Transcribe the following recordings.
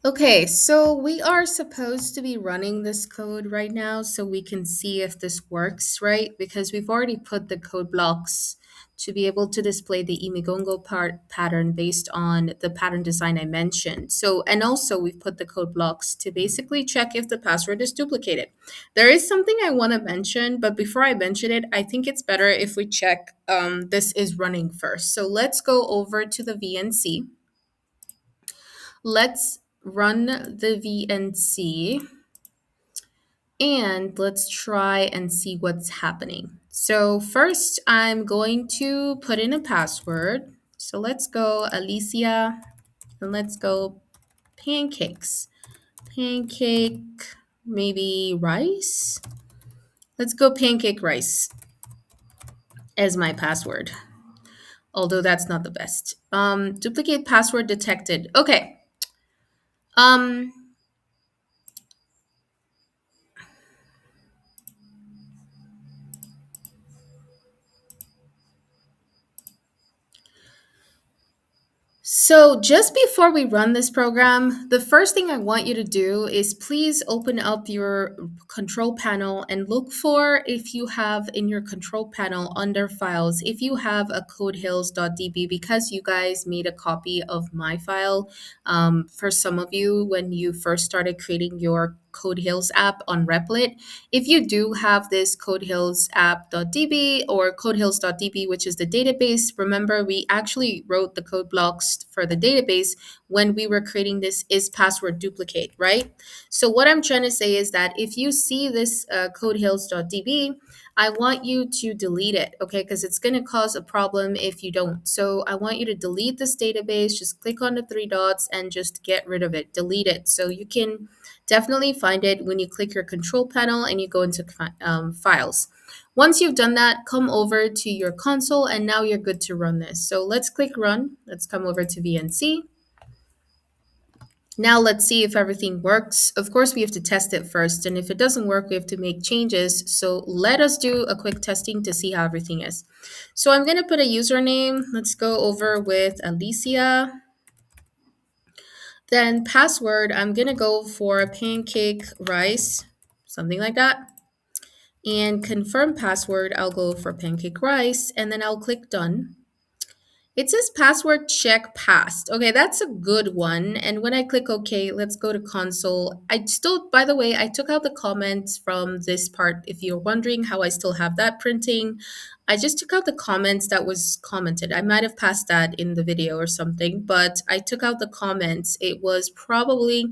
Okay, so we are supposed to be running this code right now so we can see if this works, right? Because we've already put the code blocks to be able to display the Imigongo pattern based on the pattern design I mentioned. So, and also we've put the code blocks to basically check if the password is duplicated. There is something I want to mention, but before I mention it, I think it's better if we check this is running first. So let's go over to the VNC. Let's run the VNC and let's try and see what's happening. So first I'm going to put in a password. So let's go Alisia and let's go pancakes. Pancake, maybe rice. Let's go pancake rice as my password, although that's not the best. Duplicate password detected. Okay. Um, So just before we run this program, the first thing I want you to do is please open up your control panel and look for if you have in your control panel under files, if you have a codehills.db, because you guys made a copy of my file. For some of you, when you first started creating your Code Hills app on Replit, if you do have this codehills app.db or codehills.db, which is the database, remember we actually wrote the code blocks for the database when we were creating this is password duplicate, right? So what I'm trying to say is that if you see this codehills.db, I want you to delete it, okay? Because it's going to cause a problem if you don't. So I want you to delete this database. Just click on the three dots and just get rid of it, delete it. So you can definitely find it when you click your control panel and you go into files. Once you've done that, come over to your console and now you're good to run this. So let's click run. Let's come over to VNC. Now let's see if everything works. Of course, we have to test it first. And if it doesn't work, we have to make changes. So let us do a quick testing to see how everything is. So I'm going to put a username. Let's go over with Alisia. Then password, I'm going to go for pancake rice, something like that. And confirm password, I'll go for pancake rice, and then I'll click done. It says password check passed. Okay, that's a good one. And when I click OK, let's go to console. I still, by the way, I took out the comments from this part. If you're wondering how I still have that printing, I just took out the comments that was commented. I might have passed that in the video or something, but I took out the comments. It was probably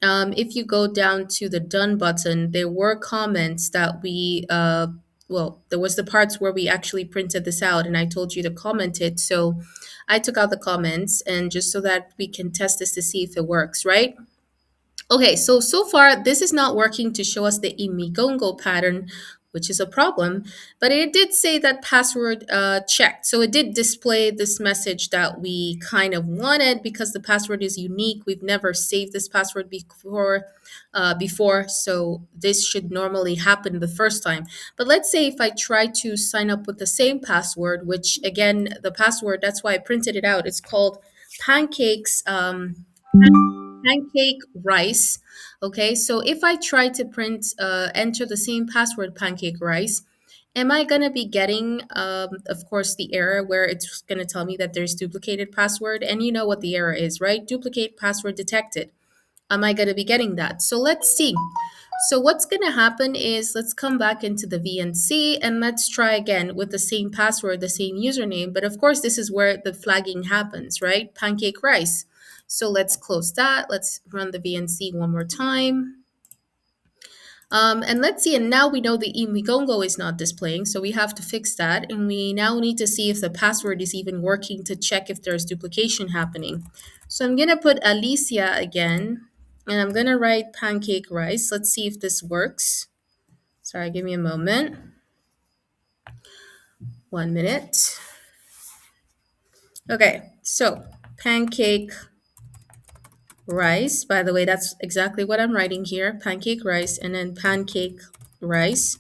if you go down to the done button, there were comments that well, there was the parts where we actually printed this out and I told you to comment it. So I took out the comments and just so that we can test this to see if it works, right? Okay, so far this is not working to show us the Imigongo pattern, which is a problem, but it did say that password checked. So it did display this message that we kind of wanted because the password is unique. We've never saved this password before, so this should normally happen the first time. But let's say if I try to sign up with the same password, which again, the password, that's why I printed it out. It's called pancakes. Pancake rice. Okay, so if I try to enter the same password, pancake rice, am I going to be getting, of course, the error where it's going to tell me that there's duplicated password? And you know what the error is, right? Duplicate password detected. Am I going to be getting that? So let's see. So what's going to happen is let's come back into the VNC and let's try again with the same password, the same username. But of course, this is where the flagging happens, right? Pancake rice. So let's close that. Let's run the VNC one more time. And let's see, and now we know the Imigongo is not displaying, so we have to fix that. And we now need to see if the password is even working to check if there's duplication happening. So I'm gonna put Alisia again, and I'm gonna write pancake rice. Let's see if this works. Sorry, give me a moment. 1 minute. Okay, so pancake rice. By the way, that's exactly what I'm writing here. Pancake rice and then pancake rice.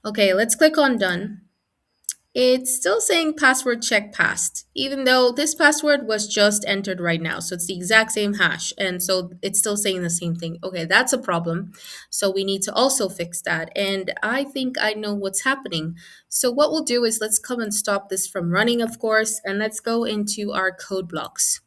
Okay, let's click on done. It's still saying password check passed, even though this password was just entered right now. So it's the exact same hash. And so it's still saying the same thing. Okay, that's a problem. So we need to also fix that. And I think I know what's happening. So what we'll do is let's come and stop this from running, of course, and let's go into our code blocks.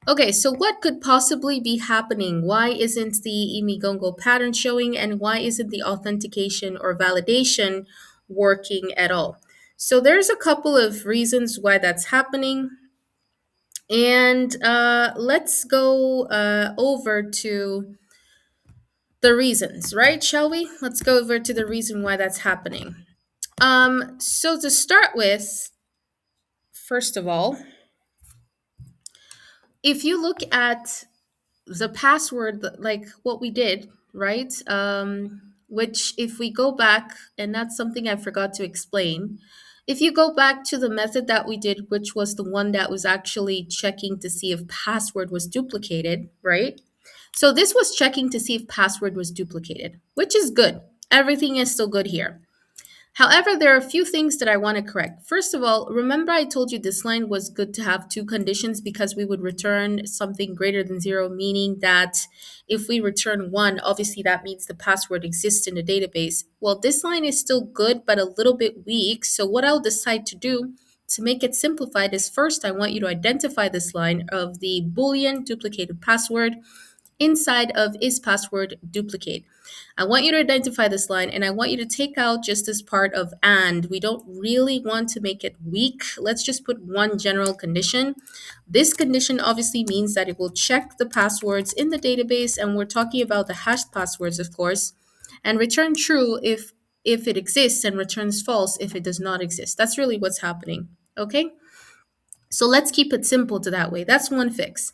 Okay, so what could possibly be happening? Why isn't the Imigongo pattern showing, and why isn't the authentication or validation working at all? So there's a couple of reasons why that's happening. And let's go over to the reasons, right? Shall we? Let's go over to the reason why that's happening. So to start with, first of all, if you look at the password, like what we did, right? Which, if we go back, and that's something I forgot to explain, if you go back to the method that we did, which was the one that was actually checking to see if password was duplicated, right? So this was checking to see if password was duplicated, which is good. Everything is still good here. However, there are a few things that I want to correct. First of all, remember I told you this line was good to have two conditions because we would return something greater than zero, meaning that if we return one, obviously that means the password exists in the database. Well, this line is still good, but a little bit weak. So what I'll decide to do to make it simplified is first, I want you to identify this line of the Boolean duplicated password inside of is password duplicate. I want you to identify this line, and I want you to take out just this part of and. We don't really want to make it weak. Let's just put one general condition. This condition obviously means that it will check the passwords in the database, and we're talking about the hashed passwords, of course, and return true if it exists, and returns false if it does not exist. That's really what's happening. Okay? So let's keep it simple to that way. That's one fix.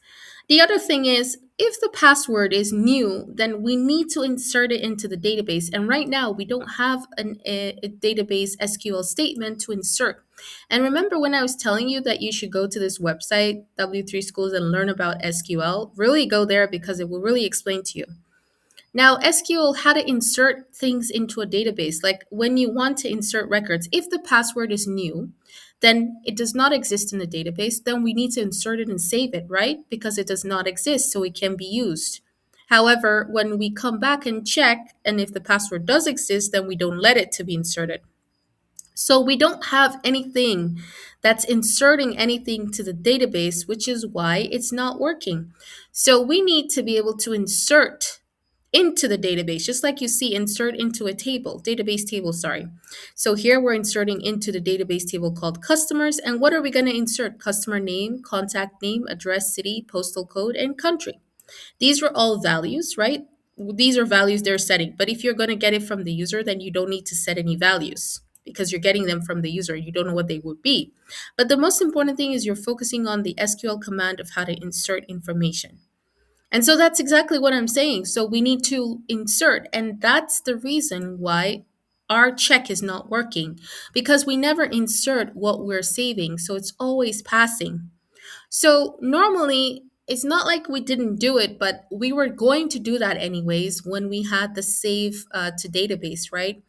The other thing is, if the password is new, then we need to insert it into the database. And right now, we don't have a database SQL statement to insert. And remember when I was telling you that you should go to this website, W3 Schools, and learn about SQL? Really go there because it will really explain to you. Now, SQL, how to insert things into a database. Like when you want to insert records, if the password is new, then it does not exist in the database, then we need to insert it and save it, right? Because it does not exist, so it can be used. However, when we come back and check, and if the password does exist, then we don't let it to be inserted. So we don't have anything that's inserting anything to the database, which is why it's not working. So we need to be able to insert into the database, just like you see insert into a table, database table, sorry. So here we're inserting into the database table called customers. And what are we going to insert? Customer name, contact name, address, city, postal code, and country. These are all values, right? These are values they're setting. But if you're going to get it from the user, then you don't need to set any values because you're getting them from the user. You don't know what they would be. But the most important thing is you're focusing on the SQL command of how to insert information. And so that's exactly what I'm saying. So we need to insert, and that's the reason why our check is not working because we never insert what we're saving. So it's always passing. So normally, it's not like we didn't do it, but we were going to do that anyways when we had the save to database, right?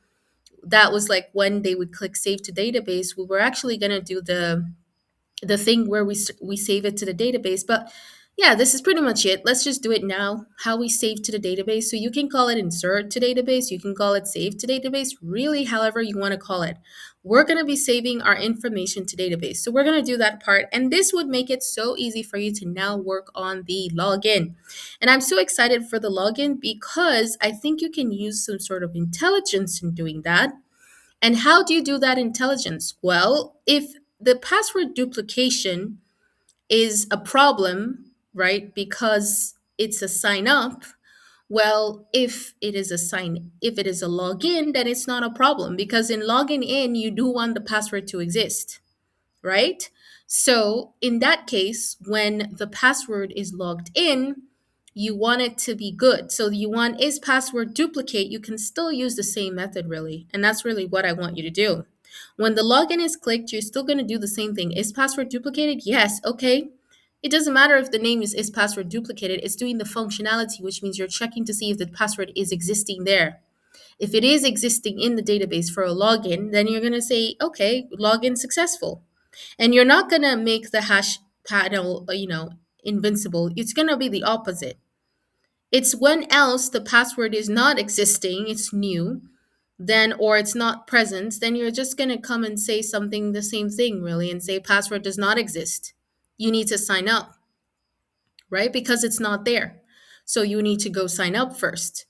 That was like when they would click save to database, we were actually going to do the thing where we save it to the database. But yeah, this is pretty much it. Let's just do it now. How we save to the database. So you can call it insert to database. You can call it save to database, really however you want to call it. We're going to be saving our information to database. So we're going to do that part. And this would make it so easy for you to now work on the login. And I'm so excited for the login because I think you can use some sort of intelligence in doing that. And how do you do that intelligence? Well, if the password duplication is a problem, right? Because it's a sign up. Well, if it is a login, then it's not a problem because in logging in, you do want the password to exist, right? So in that case, when the password is logged in, you want it to be good. So you want is password duplicate, you can still use the same method really. And that's really what I want you to do. When the login is clicked, you're still going to do the same thing. Is password duplicated? Yes. Okay. It doesn't matter if the name is password duplicated. It's doing the functionality, which means you're checking to see if the password is existing there. If it is existing in the database for a login, then you're going to say, okay, login successful. And you're not going to make the hash panel, invincible. It's going to be the opposite. It's when else the password is not existing, it's new, then or it's not present, then you're just going to come and say something the same thing really and say password does not exist. You need to sign up, right? Because it's not there. So you need to go sign up first.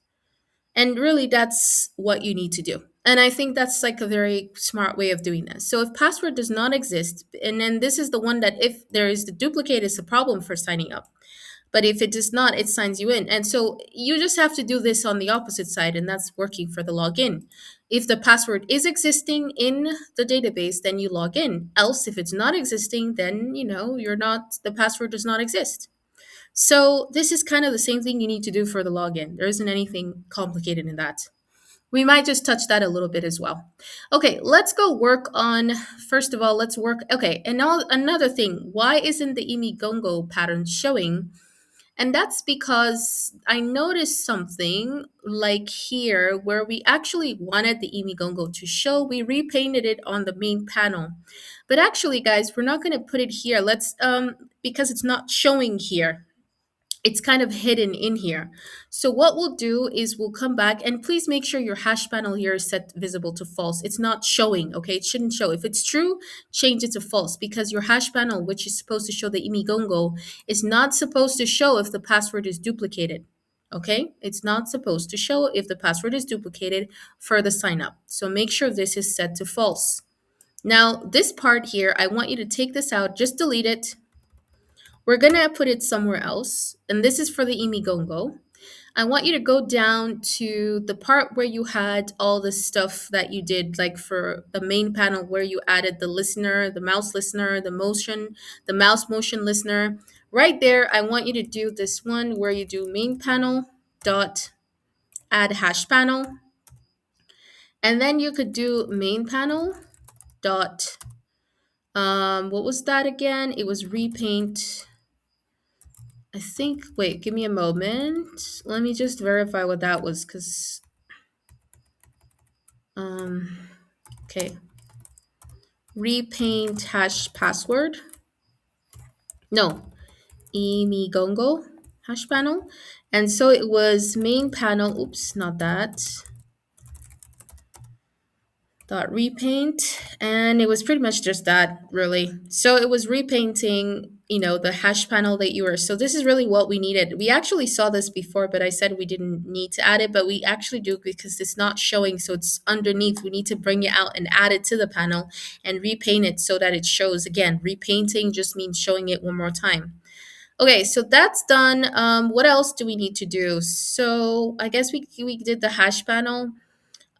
And really, that's what you need to do. And I think that's like a very smart way of doing this. So if password does not exist, and then this is the one that if there is the duplicate, is a problem for signing up. But if it does not, it signs you in. And so you just have to do this on the opposite side, and that's working for the login. If the password is existing in the database, then you log in. Else, if it's not existing, then you're not, the password does not exist. So this is kind of the same thing you need to do for the login. There isn't anything complicated in that. We might just touch that a little bit as well. Okay, let's go work on, first of all, let's work, okay, and now another thing, why isn't the Imigongo pattern showing? And that's because I noticed something like here where we actually wanted the Imigongo to show, we repainted it on the main panel. But actually, guys, we're not gonna put it here. Let's, because it's not showing here. It's kind of hidden in here. So what we'll do is we'll come back and please make sure your hash panel here is set visible to false. It's not showing, okay? It shouldn't show. If it's true, change it to false because your hash panel, which is supposed to show the Imigongo, is not supposed to show if the password is duplicated, okay? It's not supposed to show if the password is duplicated for the sign up. So make sure this is set to false. Now, this part here, I want you to take this out, just delete it. We're gonna put it somewhere else, and this is for the Imigongo. I want you to go down to the part where you had all the stuff that you did, like for the main panel where you added the listener, the mouse listener, the mouse motion listener. Right there, I want you to do this one where you do main panel dot add hash panel. And then you could do main panel dot, what was that again? It was repaint. I think, wait, give me a moment. Let me just verify what that was, because, okay. Repaint hash password. No, Imigongo hash panel. And so it was main panel, oops, not that. Dot repaint, and it was pretty much just that, really. So it was repainting, the hash panel that you were. So this is really what we needed. We actually saw this before, but I said we didn't need to add it, but we actually do because it's not showing. So it's underneath. We need to bring it out and add it to the panel and repaint it so that it shows. Again, repainting just means showing it one more time. Okay, so that's done. What else do we need to do? So I guess we did the hash panel.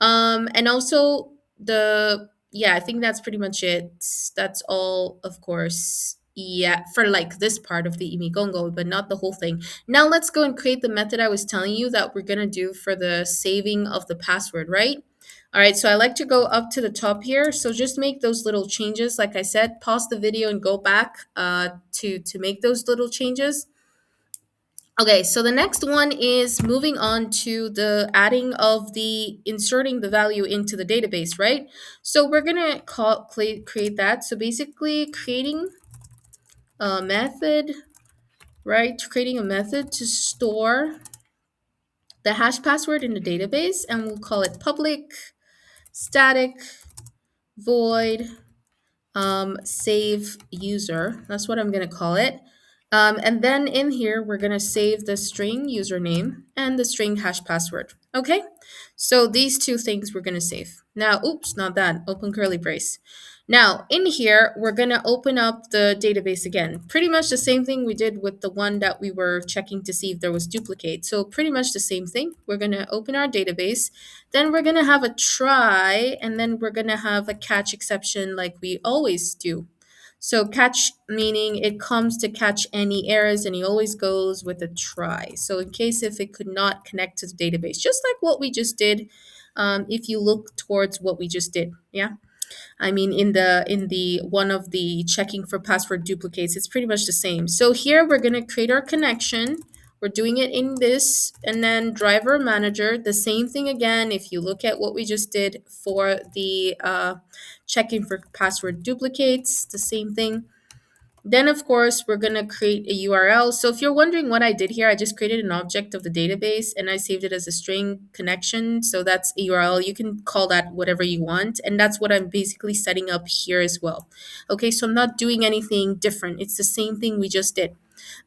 And also I think that's pretty much it. That's all, of course. Yeah, for like this part of the Imigongo, but not the whole thing. Now let's go and create the method I was telling you that we're gonna do for the saving of the password, right? All right, so I like to go up to the top here. So just make those little changes. Like I said, pause the video and go back to make those little changes. Okay, so the next one is moving on to the adding of the inserting the value into the database, right? So we're gonna create that. So basically creating a method, right? Creating a method to store the hash password in the database, and we'll call it public static void save user. That's what I'm gonna call it. And then in here, we're gonna save the string username and the string hash password. Okay, so these two things we're gonna save. Now, oops, not that, open curly brace. Now, in here, we're gonna open up the database again. Pretty much the same thing we did with the one that we were checking to see if there was duplicate. So pretty much the same thing. We're gonna open our database, then we're gonna have a try, and then we're gonna have a catch exception like we always do. So catch meaning it comes to catch any errors, and it always goes with a try. So in case if it could not connect to the database, just like what we just did, if you look towards what we just did, yeah. I mean, in the one of the checking for password duplicates, it's pretty much the same. So here we're gonna create our connection. We're doing it in this, and then driver manager, the same thing again. If you look at what we just did for the checking for password duplicates, the same thing. Then, of course, we're going to create a URL. So if you're wondering what I did here, I just created an object of the database and I saved it as a string connection. So that's a URL. You can call that whatever you want. And that's what I'm basically setting up here as well. Okay, so I'm not doing anything different. It's the same thing we just did.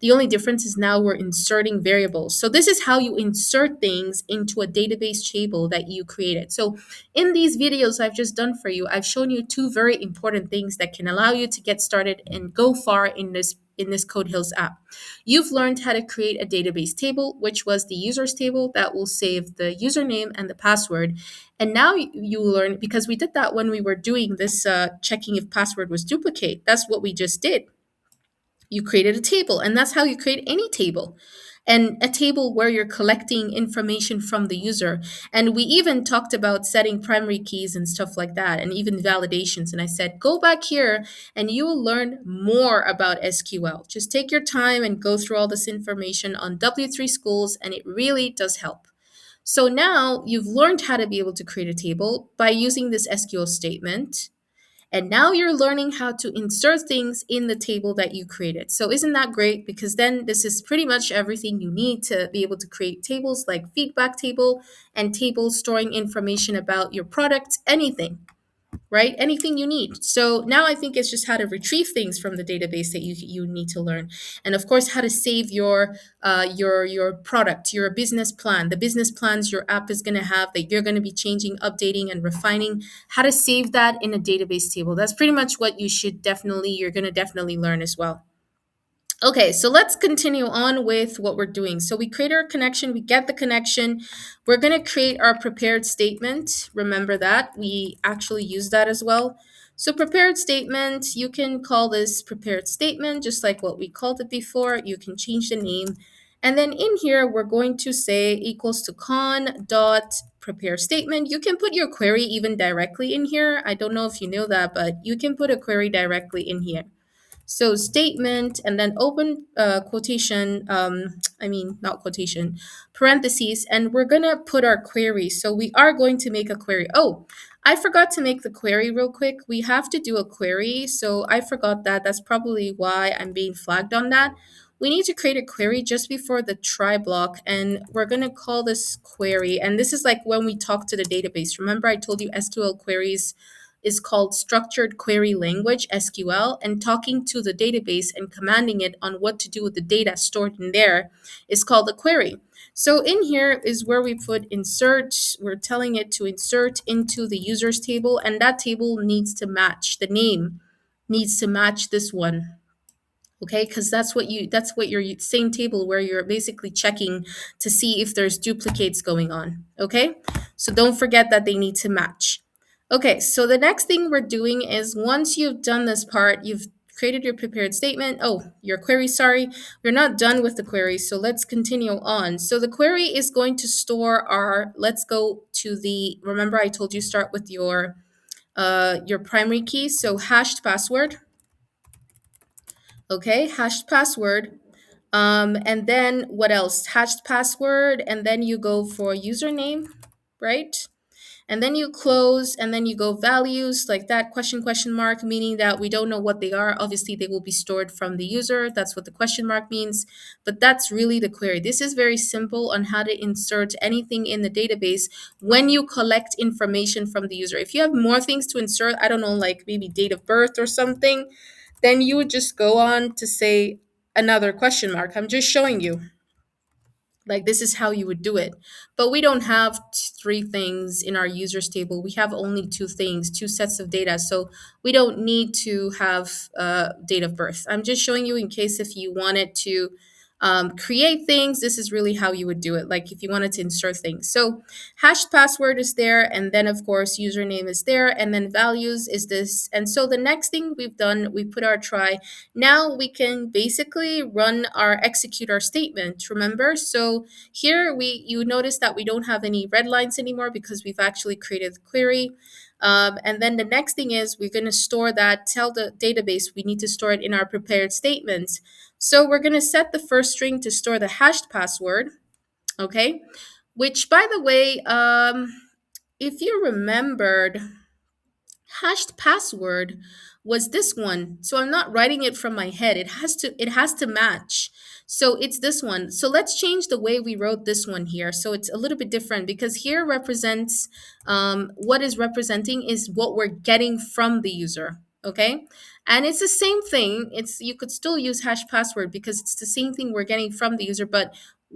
The only difference is now we're inserting variables. So this is how you insert things into a database table that you created. So in these videos I've just done for you, I've shown you two very important things that can allow you to get started and go far in this Code Hills app. You've learned how to create a database table, which was the users table that will save the username and the password. And now you learn, because we did that when we were doing this checking if password was duplicate. That's what we just did. You created a table, and that's how you create any table. And a table where you're collecting information from the user. And we even talked about setting primary keys and stuff like that, and even validations. And I said, go back here and you will learn more about SQL. Just take your time and go through all this information on W3 Schools, and it really does help. So now you've learned how to be able to create a table by using this SQL statement. And now you're learning how to insert things in the table that you created. So isn't that great? Because then this is pretty much everything you need to be able to create tables, like feedback table and tables storing information about your product, anything, right? Anything you need. So now I think it's just how to retrieve things from the database that you need to learn. And of course, how to save your product, your business plan, the business plans your app is going to have that you're going to be changing, updating, and refining, how to save that in a database table. That's pretty much what you're going to definitely learn as well. Okay, so let's continue on with what we're doing. So we create our connection, we get the connection. We're going to create our prepared statement. Remember that. We actually use that as well. So prepared statement, you can call this prepared statement, just like what we called it before. You can change the name. And then in here, we're going to say equals to con dot prepare statement. You can put your query even directly in here. I don't know if you know that, but you can put a query directly in here. So statement and then open quotation, not quotation, parentheses, and we're going to put our query. So we are going to make a query. Oh, I forgot to make the query real quick. We have to do a query. So I forgot that. That's probably why I'm being flagged on that. We need to create a query just before the try block, and we're going to call this query. And this is like when we talk to the database. Remember I told you SQL queries is called structured query language, SQL, and talking to the database and commanding it on what to do with the data stored in there is called a query. So in here is where we put insert. We're telling it to insert into the users table, and that table needs to match, the name needs to match this one. Okay, because that's what your same table where you're basically checking to see if there's duplicates going on. Okay, so don't forget that they need to match. Okay, so the next thing we're doing is once you've done this part, you've created your prepared statement. Oh, your query, sorry. We're not done with the query, so let's continue on. So the query is going to store our, let's go to the, remember I told you start with your primary key, so hashed password. Okay, hashed password. And then what else? Hashed password, and then you go for username, right? And then you close, and then you go values like that, question mark, meaning that we don't know what they are. Obviously, they will be stored from the user. That's what the question mark means. But that's really the query. This is very simple on how to insert anything in the database when you collect information from the user. If you have more things to insert, I don't know, like maybe date of birth or something, then you would just go on to say another question mark. I'm just showing you. Like this is how you would do it. But we don't have three things in our users table. We have only two things, two sets of data. So we don't need to have date of birth. I'm just showing you in case if you wanted to create things, this is really how you would do it. Like if you wanted to insert things. So hashed password is there. And then of course, username is there. And then values is this. And so the next thing we've done, we put our try. Now we can basically execute our statement, remember? So here you notice that we don't have any red lines anymore because we've actually created the query. And then the next thing is we're going to store that, tell the database we need to store it in our prepared statements. So we're going to set the first string to store the hashed password, okay? Which, by the way, if you remembered, hashed password was this one. So I'm not writing it from my head. It has to match. So it's this one. So let's change the way we wrote this one here. So it's a little bit different because here represents what is representing is what we're getting from the user. Okay. And it's the same thing. It's you could still use hash password because it's the same thing we're getting from the user, but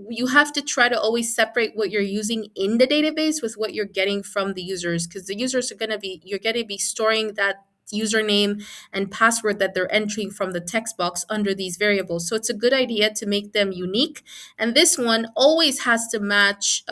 you have to try to always separate what you're using in the database with what you're getting from the users, because the users are going to be you're going to be storing that username and password that they're entering from the text box under these variables. So it's a good idea to make them unique, and this one always has to match,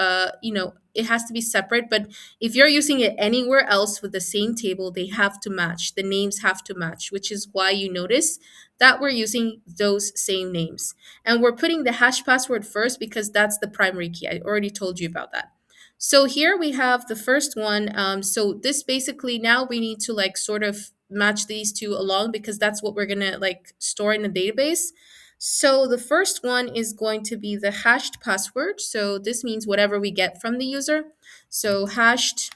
it has to be separate, but if you're using it anywhere else with the same table, they have to match, the names have to match, which is why you notice that we're using those same names. And we're putting the hash password first because that's the primary key. I already told you about that. So here we have the first one. So this basically now we need to like sort of match these two along because that's what we're gonna like store in the database. So the first one is going to be the hashed password. So this means whatever we get from the user. So hashed,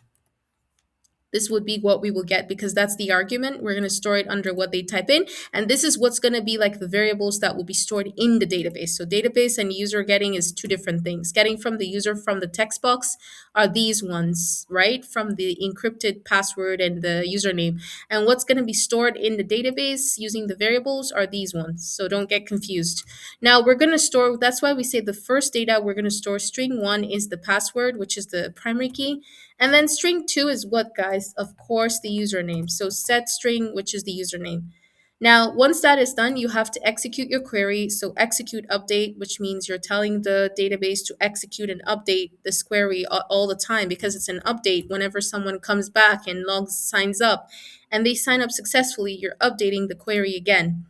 this would be what we will get because that's the argument. We're going to store it under what they type in. And this is what's going to be like the variables that will be stored in the database. So database and user getting is two different things. Getting from the user from the text box are these ones, right? From the encrypted password and the username. And what's going to be stored in the database using the variables are these ones. So don't get confused. Now we're going to store, that's why we say the first data we're going to store string one is the password, which is the primary key. And then string two is what, guys? Of course, the username. So set string, which is the username. Now, once that is done, you have to execute your query. So execute update, which means you're telling the database to execute and update this query all the time because it's an update. Whenever someone comes back and signs up, and they sign up successfully, you're updating the query again.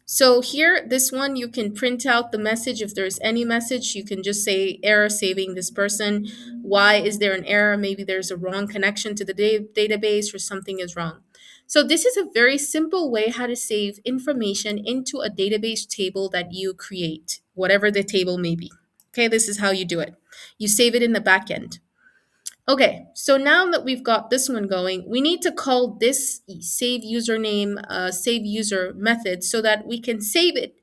So here, this one, you can print out the message. If there's any message, you can just say error saving this person. Why is there an error? Maybe there's a wrong connection to the database or something is wrong. So this is a very simple way how to save information into a database table that you create, whatever the table may be. Okay, this is how you do it. You save it in the back end. Okay, so now that we've got this one going, we need to call this save username, save user method so that we can save it.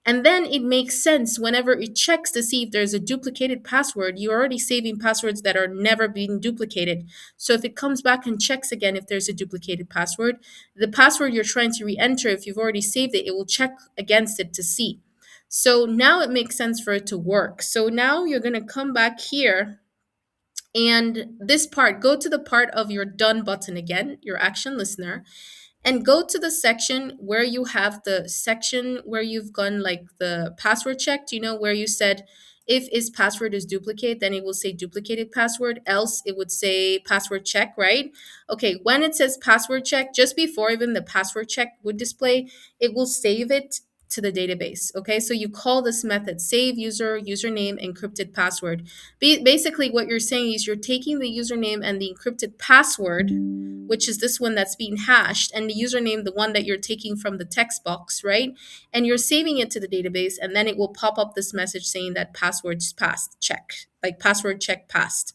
And then it makes sense whenever it checks to see if there's a duplicated password. You're already saving passwords that are never being duplicated. So if it comes back and checks again if there's a duplicated password, the password you're trying to re-enter, if you've already saved it, it will check against it to see. So now it makes sense for it to work. So now you're going to come back here and this part, go to the part of your done button again, your action listener, and go to the section where you have the section where you've gone like the password checked, where you said if his password is duplicate, then it will say duplicated password, else it would say password check, right? Okay, when it says password check, just before even the password check would display, it will save it to the database. Okay, so you call this method save user username encrypted password. Basically what you're saying is you're taking the username and the encrypted password, which is this one that's being hashed, and the username, the one that you're taking from the text box, right? And you're saving it to the database, and then it will pop up this message saying that password's passed, check, like password check passed.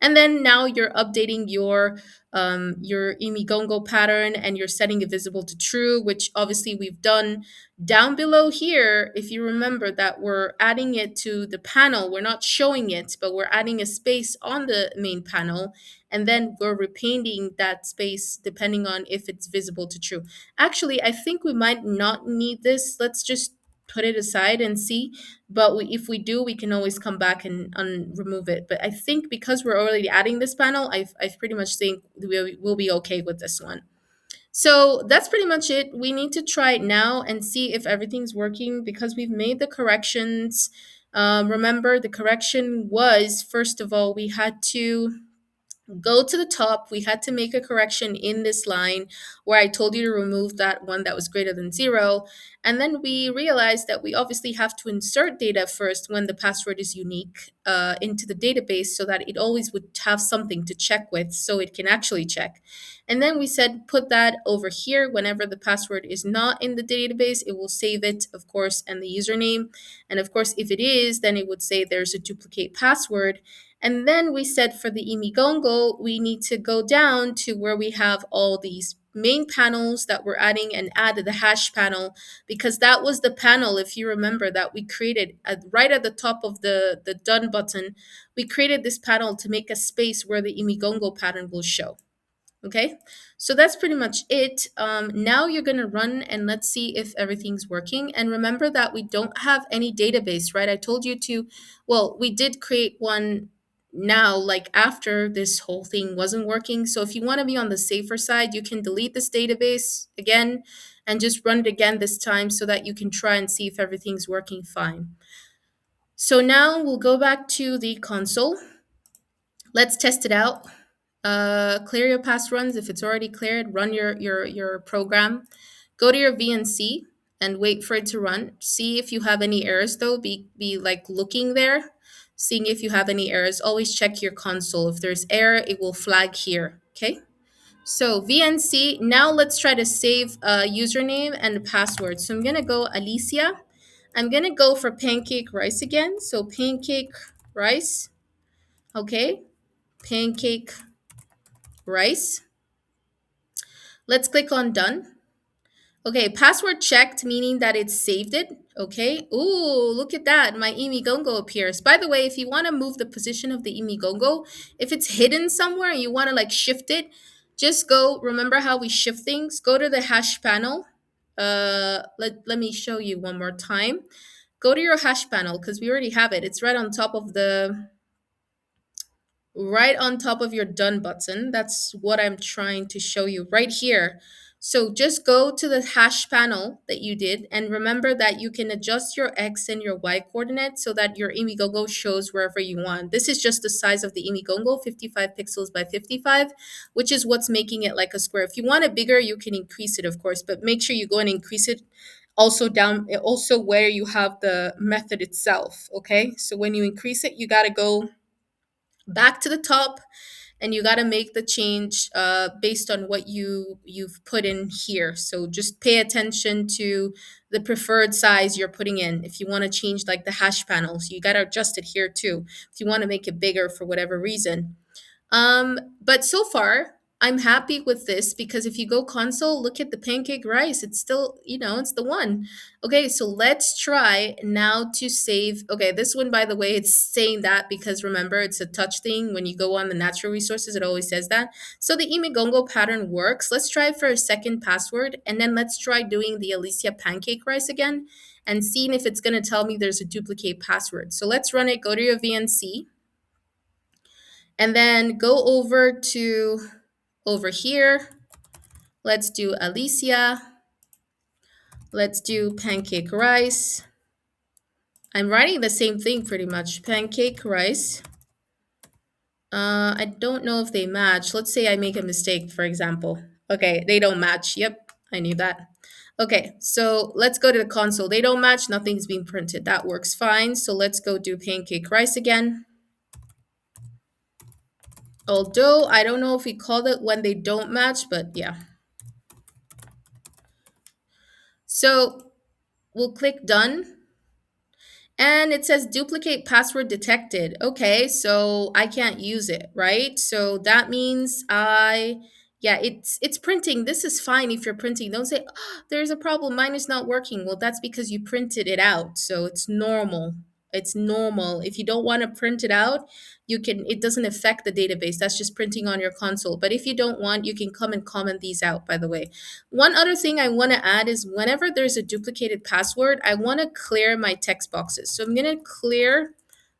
And then now you're updating your Imigongo pattern and you're setting it visible to true, which obviously we've done. Down below here, if you remember that we're adding it to the panel, we're not showing it, but we're adding a space on the main panel. And then we're repainting that space depending on if it's visible to true. Actually, I think we might not need this. Let's just put it aside and see. But if we do, we can always come back and remove it. But I think because we're already adding this panel, I pretty much think we'll be okay with this one. So that's pretty much it. We need to try it now and see if everything's working because we've made the corrections. Remember, the correction was, first of all, we had to go to the top. We had to make a correction in this line where I told you to remove that one that was greater than 0. And then we realized that we obviously have to insert data first when the password is unique into the database so that it always would have something to check with so it can actually check. And then we said put that over here. Whenever the password is not in the database, it will save it, of course, and the username. And of course, if it is, then it would say there's a duplicate password. And then we said for the Imigongo, we need to go down to where we have all these main panels that we're adding and add the hash panel, because that was the panel, if you remember, that we created right at the top of the done button. We created this panel to make a space where the Imigongo pattern will show. Okay, so that's pretty much it. Now you're going to run and let's see if everything's working. And remember that we don't have any database, right? I told you to, well, we did create one now, like after this whole thing wasn't working. So if you want to be on the safer side, you can delete this database again and just run it again this time so that you can try and see if everything's working fine. So now we'll go back to the console. Let's test it out. Clear your past runs. If it's already cleared, run your program. Go to your VNC and wait for it to run. See if you have any errors though. Be like looking there, seeing if you have any errors. Always check your console. If there's error, it will flag here. Okay. So VNC. Now let's try to save a username and password. So I'm gonna go Alisia. I'm gonna go for pancake rice again. So pancake rice. Okay. Pancake rice. Let's click on done. Okay, password checked, meaning that it saved it. Okay. Ooh, look at that. My Imigongo appears. By the way, if you want to move the position of the Imigongo, if it's hidden somewhere and you want to like shift it, just go, remember how we shift things? Go to the hash panel. Let me show you one more time. Go to your hash panel because we already have it. It's right on top of your done button. That's what I'm trying to show you right here. So just go to the hash panel that you did and remember that you can adjust your X and your Y coordinates so that your Imigongo shows wherever you want. This is just the size of the Imigongo, 55 pixels by 55, which is what's making it like a square. If you want it bigger, you can increase it, of course, but make sure you go and increase it also where you have the method itself, okay? So when you increase it, you got to go back to the top and you got to make the change based on what you've put in here. So just pay attention to the preferred size you're putting in. If you want to change like the hash panels, you got to adjust it here too if you want to make it bigger for whatever reason. But so far, I'm happy with this because if you go console, look at the pancake rice. It's still, it's the one. Okay, so let's try now to save. Okay, this one, by the way, it's saying that because remember, it's a touch thing. When you go on the natural resources, it always says that. So the Imigongo pattern works. Let's try for a second password, and then let's try doing the Alisia pancake rice again and seeing if it's going to tell me there's a duplicate password. So let's run it. Go to your VNC. And then go over here. Let's do Alisia. Let's do pancake rice. I'm writing the same thing pretty much. Pancake rice. I don't know if they match. Let's say I make a mistake, for example. Okay, they don't match. Yep, I knew that. Okay, so let's go to the console. They don't match. Nothing's being printed. That works fine. So let's go do pancake rice again. Although I don't know if we called it when they don't match, but yeah. So we'll click done. And it says duplicate password detected. Okay, so I can't use it, right? So that means yeah, it's printing. This is fine if you're printing. Don't say, oh, there's a problem. Mine is not working. Well, that's because you printed it out. So it's normal. It's normal. If you don't want to print it out, it doesn't affect the database. That's just printing on your console. But if you don't want, you can come and comment these out, by the way. One other thing I want to add is whenever there's a duplicated password, I want to clear my text boxes. So I'm going to clear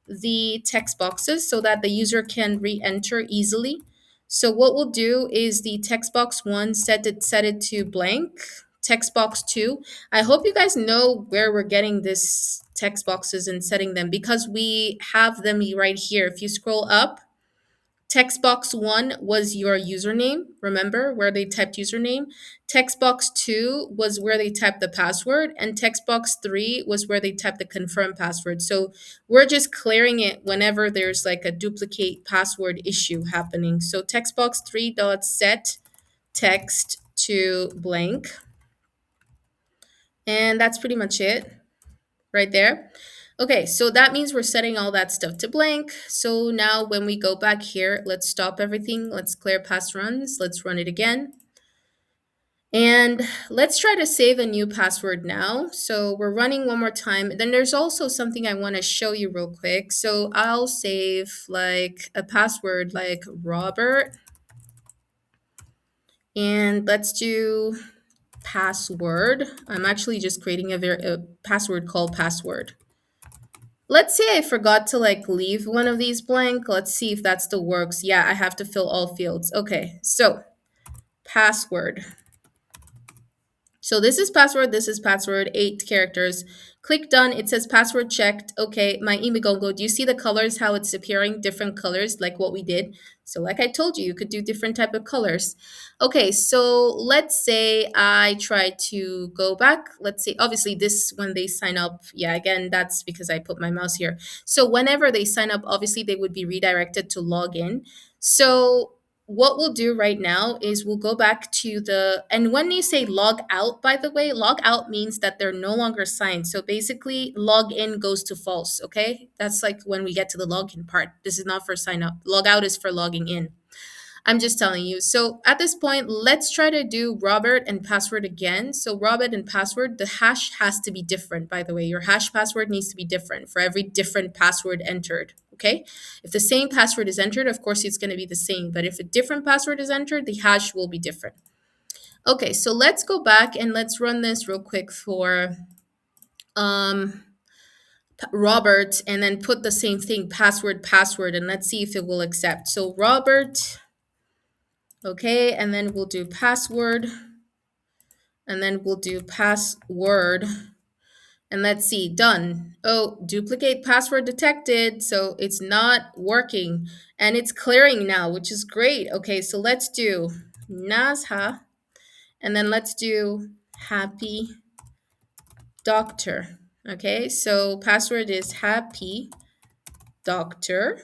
the text boxes so that the user can re-enter easily. So what we'll do is the text box 1, set it to blank. Text box 2. I hope you guys know where we're getting this text boxes and setting them because we have them right here. If you scroll up, Text box 1 was your username, remember, where they typed username. Text box 2 was where they typed the password, and text box 3 was where they typed the confirm password. So we're just clearing it whenever there's like a duplicate password issue happening. So text box 3 dot set text to blank, and that's pretty much it right there. Okay, so that means we're setting all that stuff to blank. So now when we go back here, let's stop everything. Let's clear past runs. Let's run it again. And let's try to save a new password now. So we're running one more time. Then there's also something I want to show you real quick. So I'll save like a password like Robert. And let's do password. I'm actually just creating a password called password. Let's say I forgot to like leave one of these blank. Let's see if that still works. Yeah, I have to fill all fields. Okay, so password. So this is password, 8 characters. Click done, it says password checked. Okay, my Imigongo, do you see the colors, how it's appearing, different colors like what we did? So like I told you, you could do different type of colors. Okay, so let's say I try to go back. Let's say, obviously this, when they sign up, yeah, again, that's because I put my mouse here. So whenever they sign up, obviously they would be redirected to log in. So what we'll do right now is we'll go back to the, and when you say log out, by the way, log out means that they're no longer signed. So basically log in goes to false. Okay, that's like when we get to the login part. This is not for sign up. Log out is for logging in. I'm just telling you. So at this point, let's try to do Robert and password again. So Robert and password, the hash has to be different, by the way. Your hash password needs to be different for every different password entered, okay? If the same password is entered, of course, it's going to be the same. But if a different password is entered, the hash will be different. Okay, so let's go back and let's run this real quick for Robert, and then put the same thing, password, and let's see if it will accept. So Robert. Okay, and then we'll do password, and then we'll do password, and let's see, done. Oh, duplicate password detected, so it's not working, and it's clearing now, which is great. Okay, so let's do Nazha, and then let's do happy doctor. Okay, so password is happy doctor.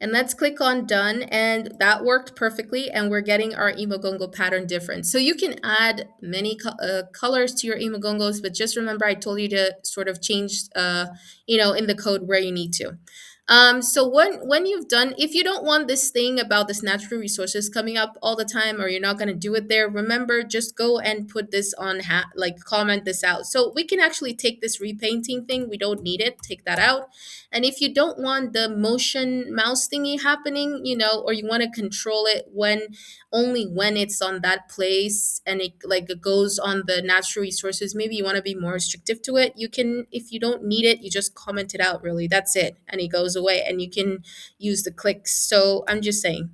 And let's click on done, and that worked perfectly, and we're getting our Imigongo pattern different. So you can add many colors to your Imigongos, but just remember I told you to sort of change, in the code where you need to. So when you've done, if you don't want this thing about this natural resources coming up all the time, or you're not going to do it there, remember, just go and put this on, like comment this out. So we can actually take this repainting thing. We don't need it. Take that out. And if you don't want the motion mouse thingy happening, or you want to control it only when it's on that place, and it like it goes on the natural resources, maybe you want to be more restrictive to it. You can, if you don't need it, you just comment it out, really. That's it. And it goes away, and you can use the clicks. So I'm just saying,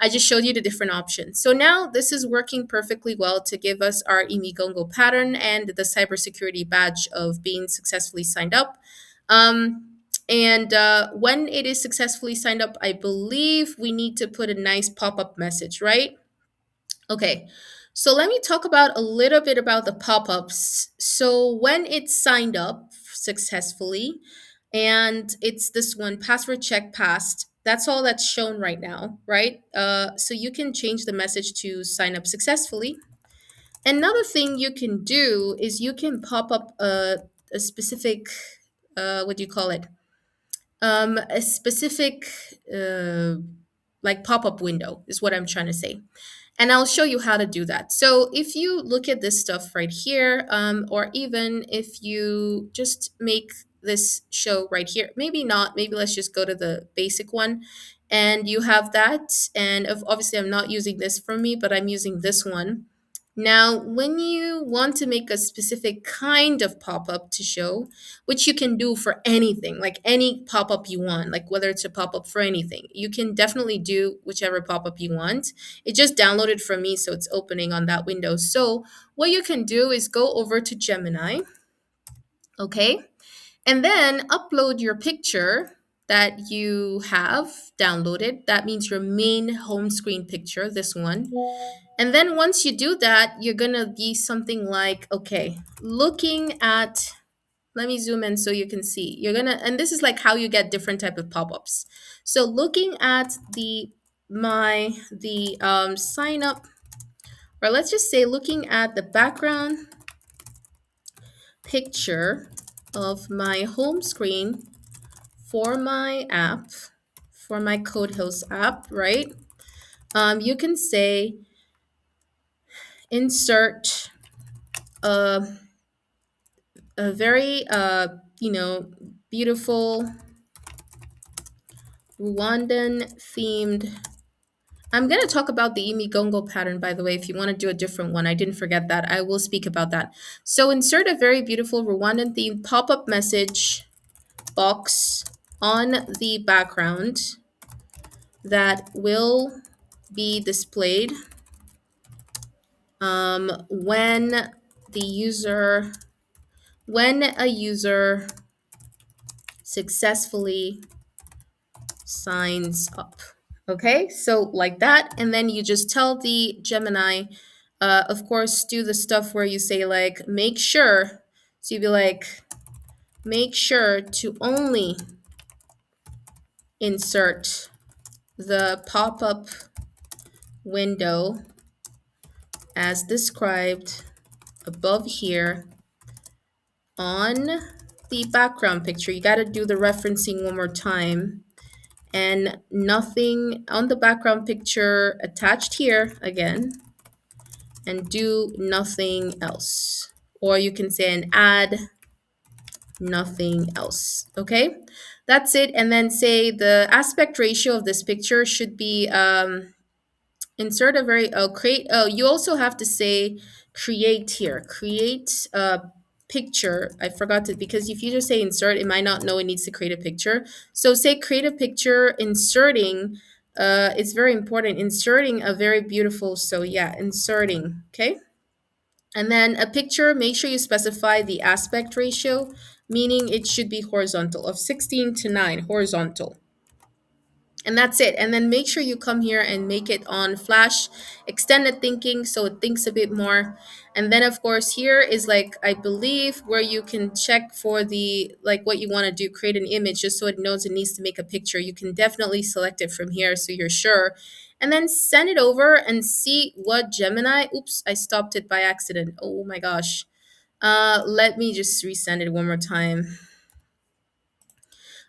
I just showed you the different options. So now this is working perfectly well to give us our Imigongo pattern and the cybersecurity badge of being successfully signed up. And when it is successfully signed up, I believe we need to put a nice pop-up message, right? Okay, so let me talk about a little bit about the pop-ups. So when it's signed up successfully, and it's this one, password check passed, that's all that's shown right now, right? So you can change the message to sign up successfully. Another thing you can do is you can pop up a specific, what do you call it? A specific like pop-up window is what I'm trying to say. And I'll show you how to do that. So if you look at this stuff right here, or even if you just make this show right here, maybe not, maybe let's just go to the basic one, and you have that. And obviously I'm not using this for me, but I'm using this one. Now, when you want to make a specific kind of pop-up to show, which you can do for anything, like any pop-up you want, like whether it's a pop-up for anything, you can definitely do whichever pop-up you want. It just downloaded from me, so it's opening on that window. So what you can do is go over to Gemini, okay? And then upload your picture that you have downloaded. That means your main home screen picture, this one. And then once you do that, you're gonna be something like, okay, looking at, let me zoom in so you can see. You're gonna, and this is like how you get different type of pop-ups. So looking at the sign up, or let's just say looking at the background picture of my home screen for my app, for my Code Hills app, right? You can say insert a, a very beautiful Rwandan themed. I'm going to talk about the Imigongo pattern, by the way, if you want to do a different one. I didn't forget that. I will speak about that. So insert a very beautiful Rwandan themed pop-up message box on the background that will be displayed when a user successfully signs up. Okay, so like that, and then you just tell the Gemini, of course, do the stuff where you say like, make sure. So you'd be like, make sure to only insert the pop-up window as described above here on the background picture. You got to do the referencing one more time. And nothing on the background picture attached here again, and do nothing else. Or you can say and add nothing else. Okay, that's it. And then say the aspect ratio of this picture should be insert a very create. Oh, you also have to say create here. Create a picture. I forgot to, because if you just say insert, it might not know it needs to create a picture. So say create a picture, inserting. It's very important. Inserting a very beautiful. So yeah, inserting. Okay. And then a picture, make sure you specify the aspect ratio, meaning it should be horizontal, of 16:9, horizontal. And that's it. And then make sure you come here and make it on flash extended thinking so it thinks a bit more. And then of course here is like, I believe, where you can check for the like what you want to do, create an image just so it knows it needs to make a picture. You can definitely select it from here so you're sure. And then send it over and see what Gemini, oops, I stopped it by accident. Oh my gosh. Let me just resend it one more time.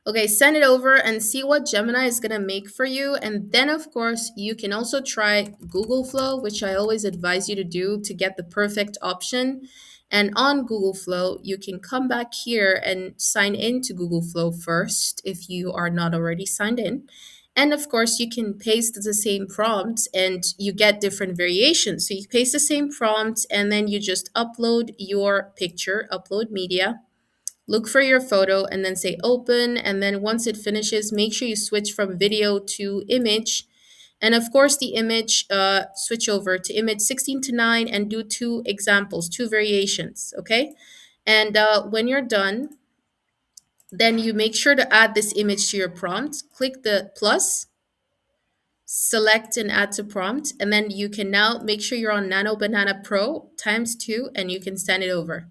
Okay, send it over and see what Gemini is going to make for you. And then, of course, you can also try Google Flow, which I always advise you to do to get the perfect option. And on Google Flow, you can come back here and sign into Google Flow first if you are not already signed in. And of course, you can paste the same prompt and you get different variations. So you paste the same prompt and then you just upload your picture, upload media. Look for your photo and then say open. And then once it finishes, make sure you switch from video to image. And of course, the image, switch over to image 16:9 and do two examples, two variations. Okay. And when you're done, then you make sure to add this image to your prompt. Click the plus, select and add to prompt. And then you can now make sure you're on Nano Banana Pro ×2 and you can send it over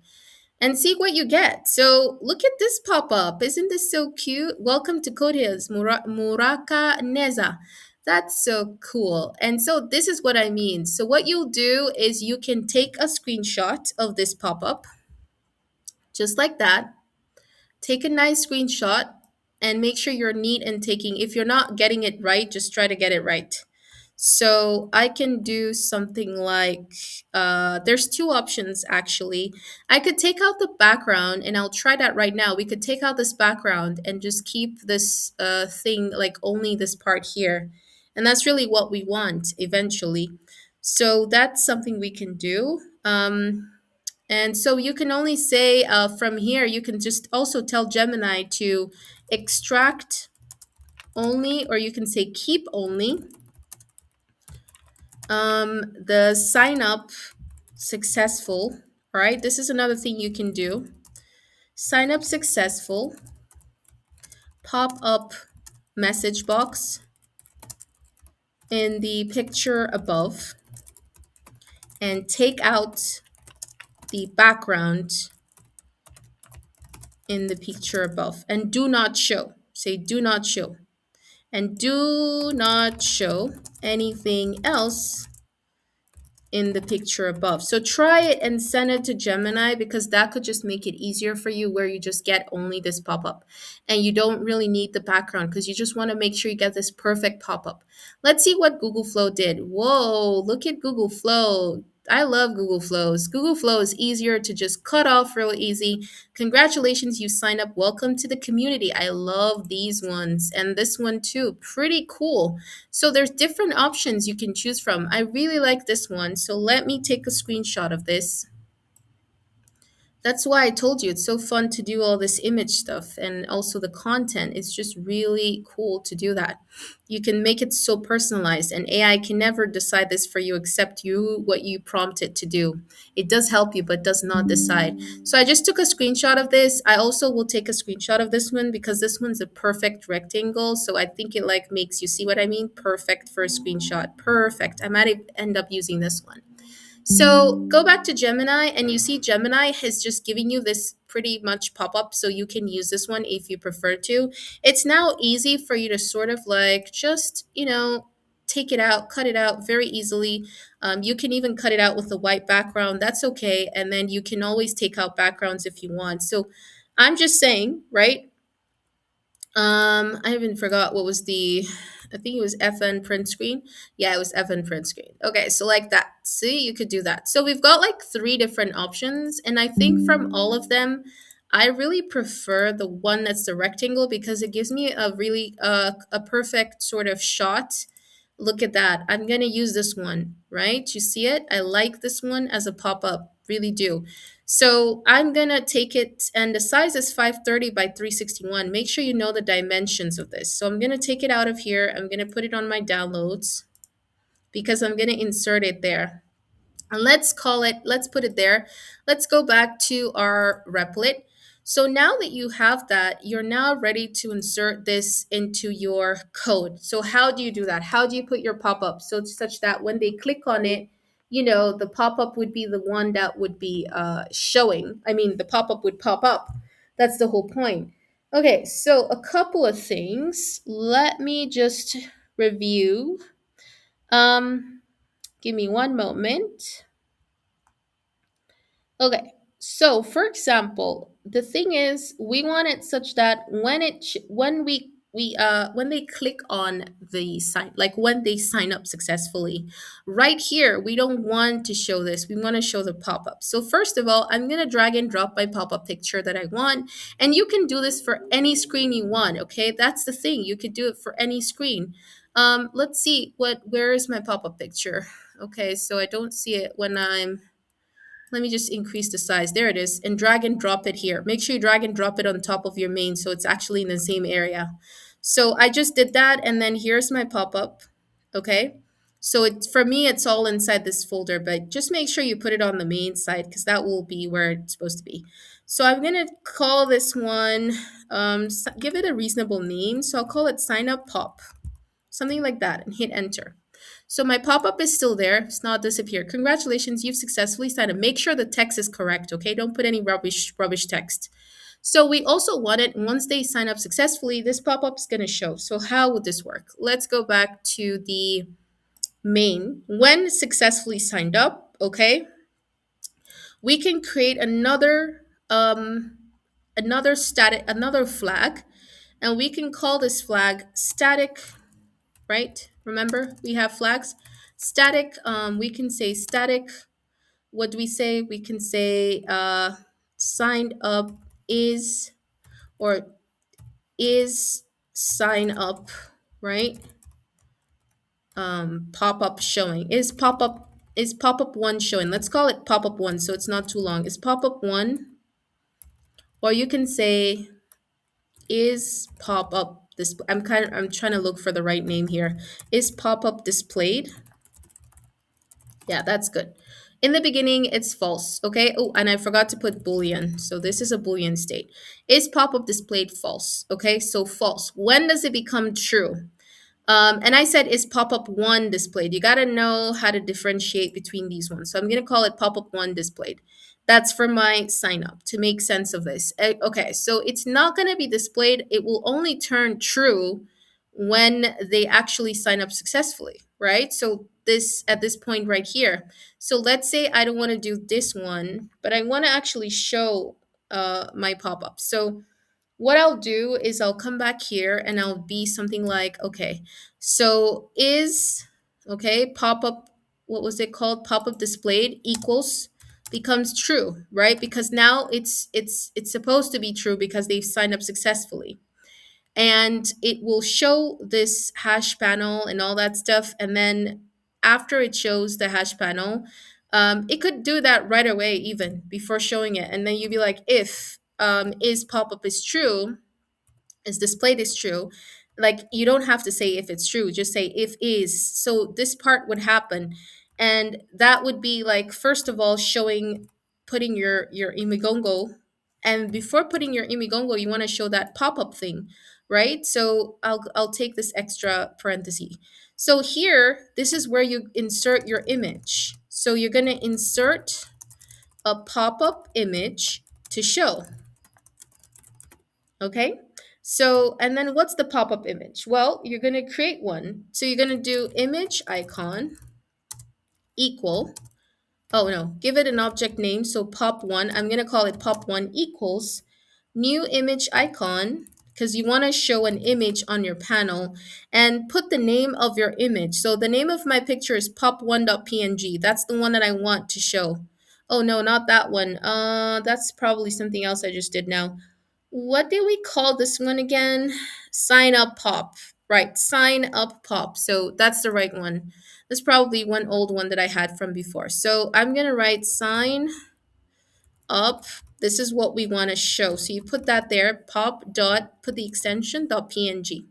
and see what you get. So look at this pop-up. Isn't this so cute? Welcome to Code Hills, Muraka Neza. That's so cool. And so this is what I mean. So what you'll do is you can take a screenshot of this pop-up, just like that. Take a nice screenshot and make sure you're neat and taking. If you're not getting it right, just try to get it right. So I can do something like, there's two options actually. I could take out the background and I'll try that right now. We could take out this background and just keep this thing, like only this part here. And that's really what we want eventually. So that's something we can do. And so you can only say from here, you can just also tell Gemini to extract only, or you can say keep only. The sign up successful. All right, this is another thing you can do. Sign up successful, pop-up message box in the picture above and take out the background in the picture above and do not show. Say do not show. And do not show anything else in the picture above. So try it and send it to Gemini because that could just make it easier for you where you just get only this pop-up and you don't really need the background because you just want to make sure you get this perfect pop-up. Let's see what Google Flow did. Whoa, look at Google Flow. I love Google Flows. Google Flow is easier to just cut off real easy. Congratulations, you signed up. Welcome to the community. I love these ones and this one too. Pretty cool. So there's different options you can choose from. I really like this one. So let me take a screenshot of this. That's why I told you it's so fun to do all this image stuff and also the content. It's just really cool to do that. You can make it so personalized and AI can never decide this for you except you what you prompt it to do. It does help you but does not decide. So I just took a screenshot of this. I also will take a screenshot of this one because this one's a perfect rectangle. So I think it like makes you see what I mean. Perfect for a screenshot. Perfect. I might end up using this one. So go back to Gemini and you see Gemini is just giving you this pretty much pop-up so you can use this one if you prefer to. It's now easy for you to sort of like just, take it out, cut it out very easily. You can even cut it out with a white background. That's okay. And then you can always take out backgrounds if you want. So I'm just saying, right? I even forgot what was I think it was FN print screen. Yeah, it was FN print screen. Okay, so like that. See, you could do that. So we've got like 3 different options, and I think from all of them, I really prefer the one that's the rectangle because it gives me a really a perfect sort of shot. Look at that. I'm gonna use this one, right? You see it? I like this one as a pop-up, really do. So I'm gonna take it, and the size is 530 by 361. Make sure you know the dimensions of this. So I'm gonna take it out of here. I'm gonna put it on my downloads because I'm gonna insert it there. And let's put it there. Let's go back to our Replit. So now that you have that, you're now ready to insert this into your code. So how do you do that? How do you put your pop-up so such that when they click on it, the pop-up would be the one that would be showing. I mean, the pop-up would pop up. That's the whole point. Okay, so a couple of things. Let me just review. Give me one moment. Okay, so for example, the thing is, we want it such that when they click on the sign, like when they sign up successfully, right here, we don't want to show this. We want to show the pop-up. So first of all, I'm gonna drag and drop my pop-up picture that I want, and you can do this for any screen you want. Okay, that's the thing. You could do it for any screen. Let's see where is my pop-up picture? Okay, so I don't see it when let me just increase the size. There it is. And drag and drop it here. Make sure you drag and drop it on top of your main so it's actually in the same area. So I just did that. And then here's my pop-up. Okay. So for me, it's all inside this folder, but just make sure you put it on the main side because that will be where it's supposed to be. So I'm going to call this one, give it a reasonable name. So I'll call it sign up pop, something like that, and hit enter. So my pop-up is still there. It's not disappeared. Congratulations, you've successfully signed up. Make sure the text is correct, okay? Don't put any rubbish text. So we also want it, once they sign up successfully, this pop-up is going to show. So how would this work? Let's go back to the main. When successfully signed up, okay, we can create another flag, and we can call this flag static, right? Remember, we have flags. Static, we can say static. What do we say? We can say signed up is, or is sign up, right? Pop-up showing. Is pop-up 1 showing? Let's call it pop-up 1 so it's not too long. Is pop-up 1, or you can say is pop-up this. I'm trying to look for the right name here. Is pop-up displayed? Yeah, that's good. In the beginning, it's false. Okay. Oh, and I forgot to put Boolean. So this is a Boolean state. Is pop-up displayed false? Okay. So false. When does it become true? And I said, is pop-up one displayed? You got to know how to differentiate between these ones. So I'm going to call it pop-up one displayed. That's for my sign up to make sense of this. Okay, so it's not going to be displayed. It will only turn true when they actually sign up successfully, right? So this at this point right here. So let's say I don't want to do this one, but I want to actually show my pop-up. So what I'll do is I'll come back here and I'll be something like, okay, so is, okay, pop up, what was it called? Pop up displayed equals becomes true, right? Because now it's supposed to be true because they've signed up successfully. And it will show this hash panel and all that stuff. And then after it shows the hash panel, it could do that right away, even before showing it. And then you'd be like, if is pop up is true, is displayed is true, like you don't have to say if it's true, just say if is. So this part would happen, and that would be like, first of all, showing, putting your imigongo, and before putting your imigongo you want to show that pop-up thing, right? So I'll take this extra parenthesis. So here, this is where you insert your image. So you're going to insert a pop-up image to show. Okay. So, and then what's the pop-up image? Well, you're going to create one. So you're going to do image icon equal. Oh no, give it an object name. So pop1, I'm going to call it pop1 equals new image icon, because you want to show an image on your panel, and put the name of your image. So the name of my picture is pop1.png. That's the one that I want to show. Oh no, not that one. That's probably something else I just did now. What did we call this one again? Sign up pop. Right, sign up pop. So that's the right one. That's probably one old one that I had from before. So I'm going to write sign up. This is what we want to show. So you put that there, pop dot, put the extension dot png.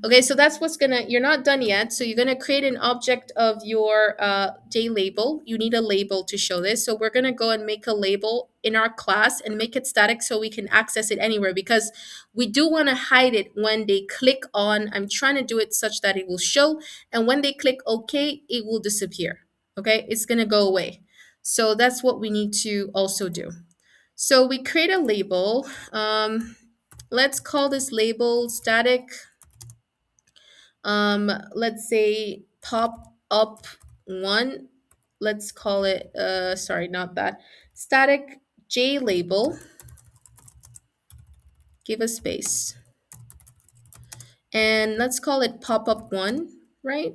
Okay, so that's what's gonna, you're not done yet. So you're gonna create an object of your JLabel. You need a label to show this. So we're gonna go and make a label in our class and make it static so we can access it anywhere, because we do wanna hide it when they click on, I'm trying to do it such that it will show, and when they click OK, it will disappear. Okay, it's gonna go away. So that's what we need to also do. So we create a label. Let's call this label static. Let's say pop up one. Let's call it, sorry, not that. Static J label. Give a space. And let's call it pop up one, right?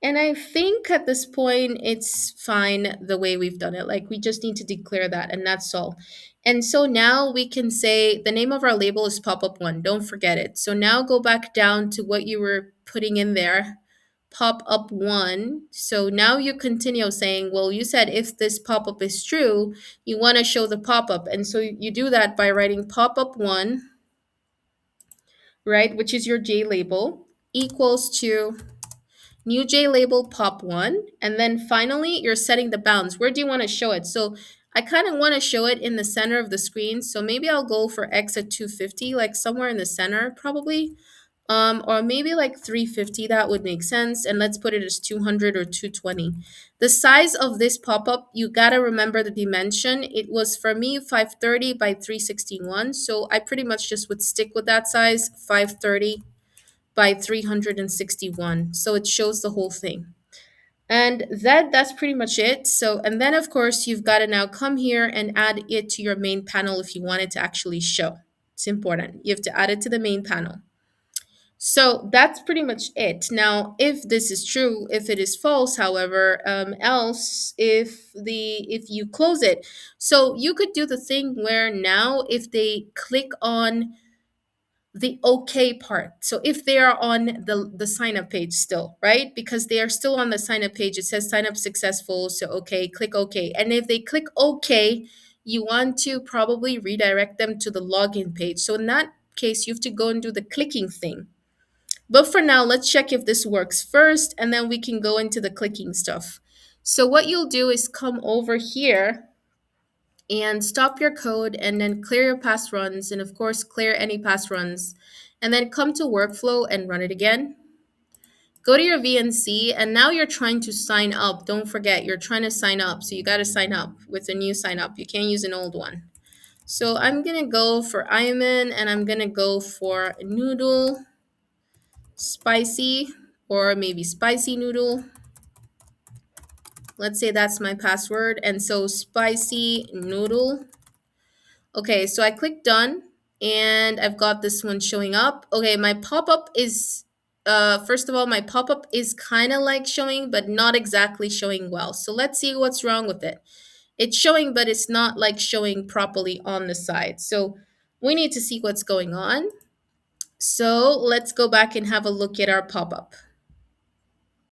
And I think at this point it's fine the way we've done it. Like we just need to declare that, and that's all. And so now we can say the name of our label is pop up one. Don't forget it. So now go back down to what you were putting in there, pop up one. So now you continue saying, well, you said if this pop up is true, you want to show the pop up. And so you do that by writing pop up one, right, which is your J label, equals to new J label pop one. And then finally, you're setting the bounds. Where do you want to show it? So I kind of want to show it in the center of the screen. So maybe I'll go for X at 250, like somewhere in the center probably. Or maybe like 350, that would make sense. And let's put it as 200 or 220. The size of this pop-up, you gotta remember the dimension. It was for me 530 by 361. So I pretty much just would stick with that size, 530 by 361. So it shows the whole thing. And that's pretty much it. So, and then of course you've got to now come here and add it to your main panel if you want it to actually show. It's important. You have to add it to the main panel. So that's pretty much it. Now, if this is true, if it is false, however, else if you close it, so you could do the thing where now if they click on the OK part. So if they are on the sign up page still, right? Because they are still on the sign up page, it says sign up successful. So OK, click OK. And if they click OK, you want to probably redirect them to the login page. So in that case, you have to go and do the clicking thing. But for now, let's check if this works first, and then we can go into the clicking stuff. So what you'll do is come over here and stop your code and then clear your past runs and of course clear any past runs and then come to workflow and run it again. Go to your VNC and now you're trying to sign up. Don't forget, you're trying to sign up. So you got to sign up with a new sign up. You can't use an old one. So I'm going to go for Iman and I'm going to go for noodle spicy or maybe spicy noodle. Let's say that's my password. And so spicy noodle. Okay, so I click done and I've got this one showing up. Okay, my pop-up is first of all, my pop-up is kind of like showing, but not exactly showing well. So let's see what's wrong with it. It's showing, but it's not like showing properly on the side. So we need to see what's going on. So let's go back and have a look at our pop-up.